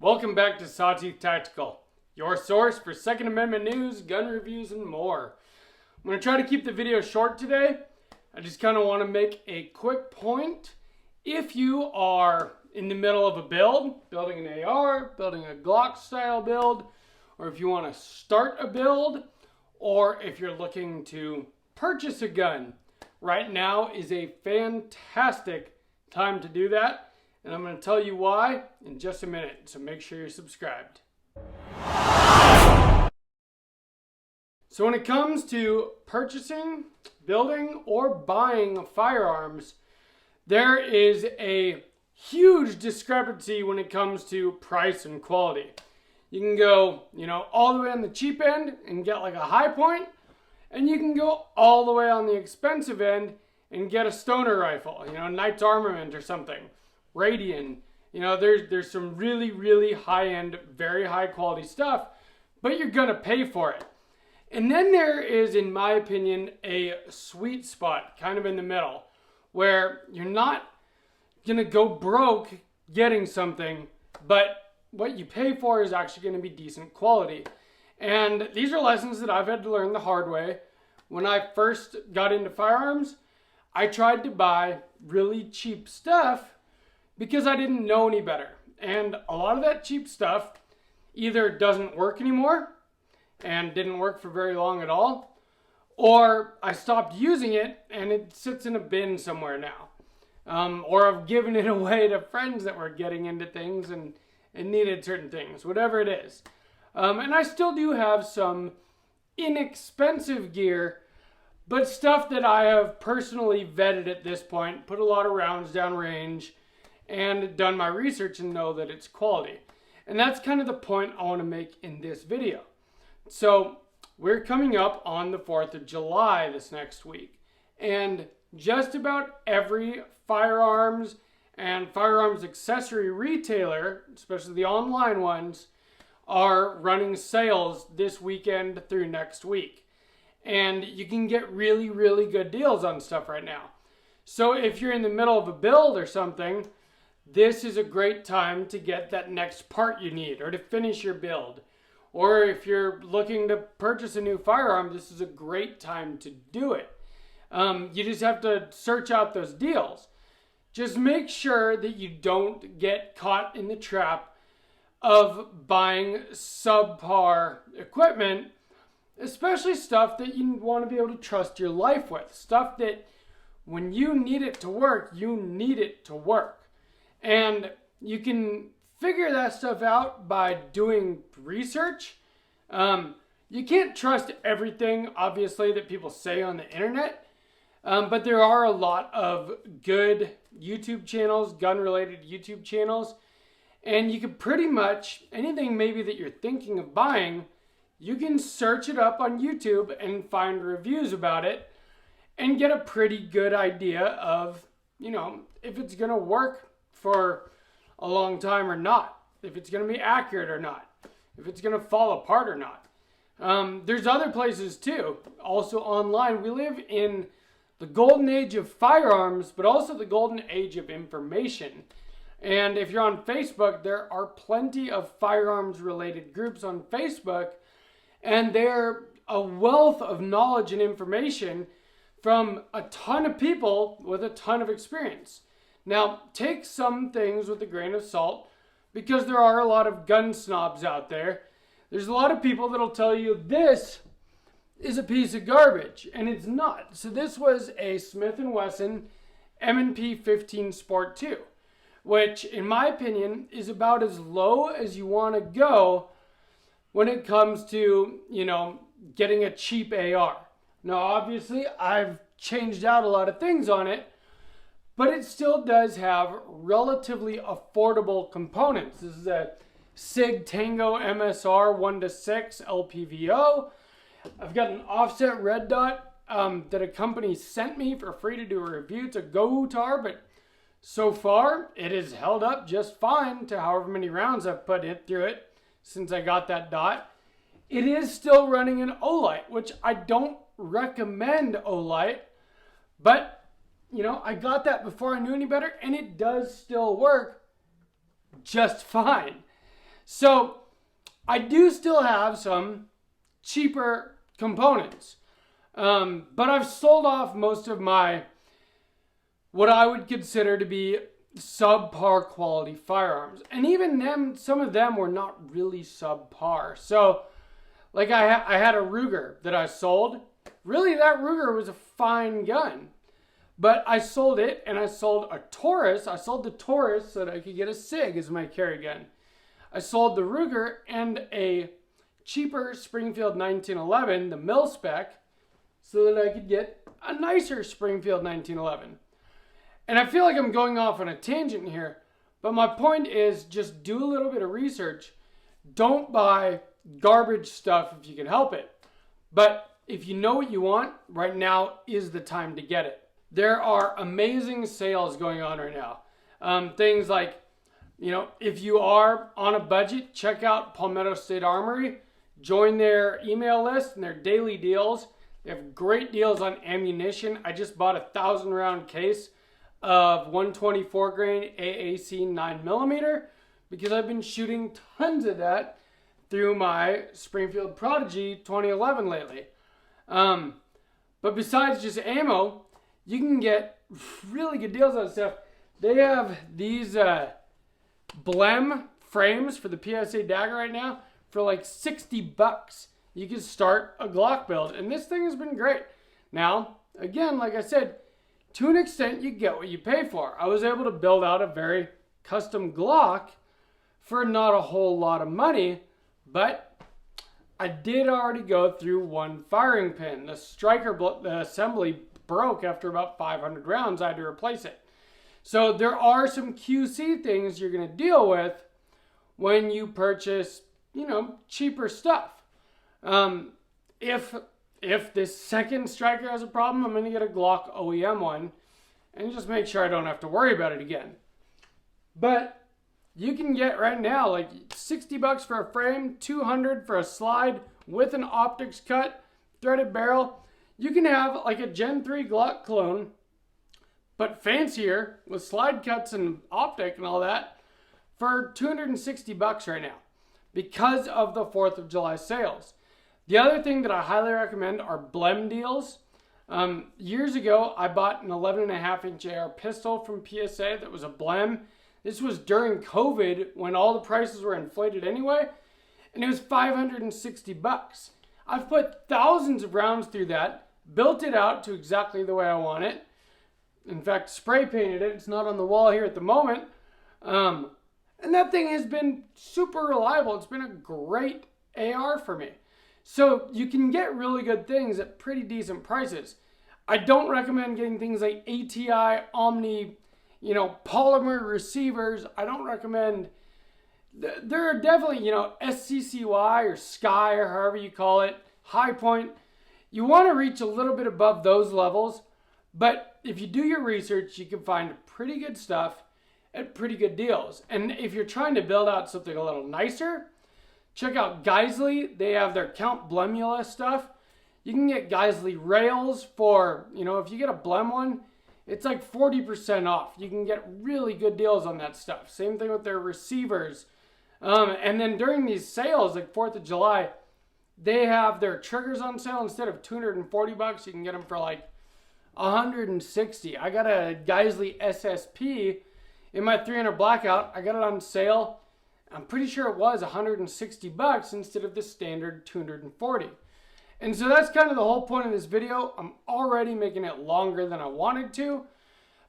Welcome back to Sawtooth Tactical, your source for Second Amendment news, gun reviews, and more. I'm going to try to keep the video short today. I just kind of want to make a quick point. If you are in the middle of a build, building an AR, building a Glock style build, or if you want to start a build, or if you're looking to purchase a gun, right now is a fantastic time to do that. And I'm going to tell you why in just a minute, so make sure you're subscribed. So when it comes to purchasing, building, or buying firearms, there is a huge discrepancy when it comes to price and quality. You can go, all the way on the cheap end and get like a high point, and you can go all the way on the expensive end and get a stoner rifle, Knight's Armament or something. Radian, there's some really high-end, very high-quality stuff, but you're gonna pay for it. And then there is, in my opinion, a sweet spot, kind of in the middle, where you're not gonna go broke getting something, but what you pay for is actually gonna be decent quality. And these are lessons that I've had to learn the hard way. When I first got into firearms, I tried to buy really cheap stuff because I didn't know any better. And a lot of that cheap stuff either doesn't work anymore and didn't work for very long at all, or I stopped using it and it sits in a bin somewhere now. Or I've given it away to friends that were getting into things and needed certain things, whatever it is. And I still do have some inexpensive gear, but stuff that I have personally vetted at this point, put a lot of rounds down range, and done my research and know that it's quality. And that's kind of the point I want to make in this video. So we're coming up on the 4th of July this next week. And just about every firearms and firearms accessory retailer, especially the online ones, are running sales this weekend through next week. And you can get really good deals on stuff right now. So if you're in the middle of a build or something, this is a great time to get that next part you need or to finish your build. Or if you're looking to purchase a new firearm, this is a great time to do it. You just have to search out those deals. Just make sure that you don't get caught in the trap of buying subpar equipment, especially stuff that you want to be able to trust your life with. Stuff that when you need it to work, you need it to work. And you can figure that stuff out by doing research. You can't trust everything, obviously, that people say on the internet. But there are a lot of good YouTube channels, gun-related YouTube channels. And you can pretty much, anything maybe that you're thinking of buying, you can search it up on YouTube and find reviews about it and get a pretty good idea of, if it's going to work for a long time or not, if it's going to be accurate or not, if it's going to fall apart or not. There's other places too, also online. We live in the golden age of firearms, but also the golden age of information. And if you're on Facebook, there are plenty of firearms related groups on Facebook, and they're a wealth of knowledge and information from a ton of people with a ton of experience. Now, take some things with a grain of salt, because there are a lot of gun snobs out there. There's a lot of people that'll tell you this is a piece of garbage, and it's not. So this was a Smith & Wesson M&P 15 Sport 2, which in my opinion is about as low as you want to go when it comes to, getting a cheap AR. Now, obviously, I've changed out a lot of things on it, but it still does have relatively affordable components. This is a SIG Tango MSR 1:6 LPVO. I've got an offset red dot that a company sent me for free to do a review. It's a GoTar, but so far it has held up just fine to however many rounds I've put it through it since I got that dot. It is still running an Olight, which I don't recommend Olight, but I got that before I knew any better, and it does still work just fine. So I do still have some cheaper components, but I've sold off most of my what I would consider to be subpar quality firearms. And even them, some of them were not really subpar. So like I had a Ruger that I sold. Really, that Ruger was a fine gun. But I sold it, and I sold a Taurus. I sold the Taurus so that I could get a SIG as my carry gun. I sold the Ruger and a cheaper Springfield 1911, the mil spec, so that I could get a nicer Springfield 1911. And I feel like I'm going off on a tangent here, but my point is just do a little bit of research. Don't buy garbage stuff if you can help it. But if you know what you want, right now is the time to get it. There are amazing sales going on right now. Things like, if you are on a budget, check out Palmetto State Armory. Join their email list and their daily deals. They have great deals on ammunition. I just bought a 1,000-round case of 124 grain AAC 9mm because I've been shooting tons of that through my Springfield Prodigy 2011 lately. But besides just ammo, you can get really good deals on stuff. They have these Blem frames for the PSA Dagger right now for like $60. You can start a Glock build, and this thing has been great. Now, again, like I said, to an extent, you get what you pay for. I was able to build out a very custom Glock for not a whole lot of money, but I did already go through one firing pin. The striker, the assembly broke after about 500 rounds. I had to replace it. So there are some QC things you're going to deal with when you purchase, cheaper stuff. If this second striker has a problem, I'm going to get a Glock OEM one and just make sure I don't have to worry about it again. But you can get right now like $60 for a frame, $200 for a slide with an optics cut, threaded barrel. You can have like a Gen 3 Glock clone, but fancier with slide cuts and optic and all that for $260 right now because of the 4th of July sales. The other thing that I highly recommend are Blem deals. Years ago, I bought an 11.5-inch AR pistol from PSA that was a Blem. This was during COVID when all the prices were inflated anyway, and it was $560. I've put thousands of rounds through that, built it out to exactly the way I want it. In fact, spray painted it. It's not on the wall here at the moment. And that thing has been super reliable. It's been a great AR for me. So you can get really good things at pretty decent prices. I don't recommend getting things like ATI, Omni, polymer receivers. I don't recommend. There are definitely, SCCY or Sky or however you call it, High Point. You want to reach a little bit above those levels, but if you do your research, you can find pretty good stuff at pretty good deals. And if you're trying to build out something a little nicer, check out Geissele. They have their Count Blemula stuff. You can get Geissele rails for, if you get a Blem one, it's like 40% off. You can get really good deals on that stuff. Same thing with their receivers. And then during these sales, like 4th of July, they have their triggers on sale. Instead of $240, you can get them for like $160. I got a Geissele SSP in my 300 Blackout. I got it on sale. I'm pretty sure it was $160 instead of the standard $240. And so that's kind of the whole point of this video. I'm already making it longer than I wanted to.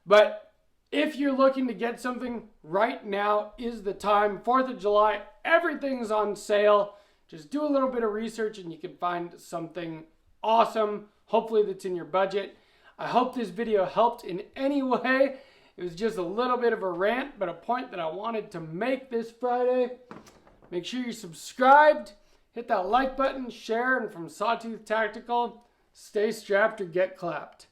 But if you're looking to get something, right now is the time. 4th of July, everything's on sale. Just do a little bit of research and you can find something awesome, hopefully that's in your budget. I hope this video helped in any way. It was just a little bit of a rant, but a point that I wanted to make this Friday. Make sure you're subscribed, hit that like button, share, and from Sawtooth Tactical, stay strapped or get clapped.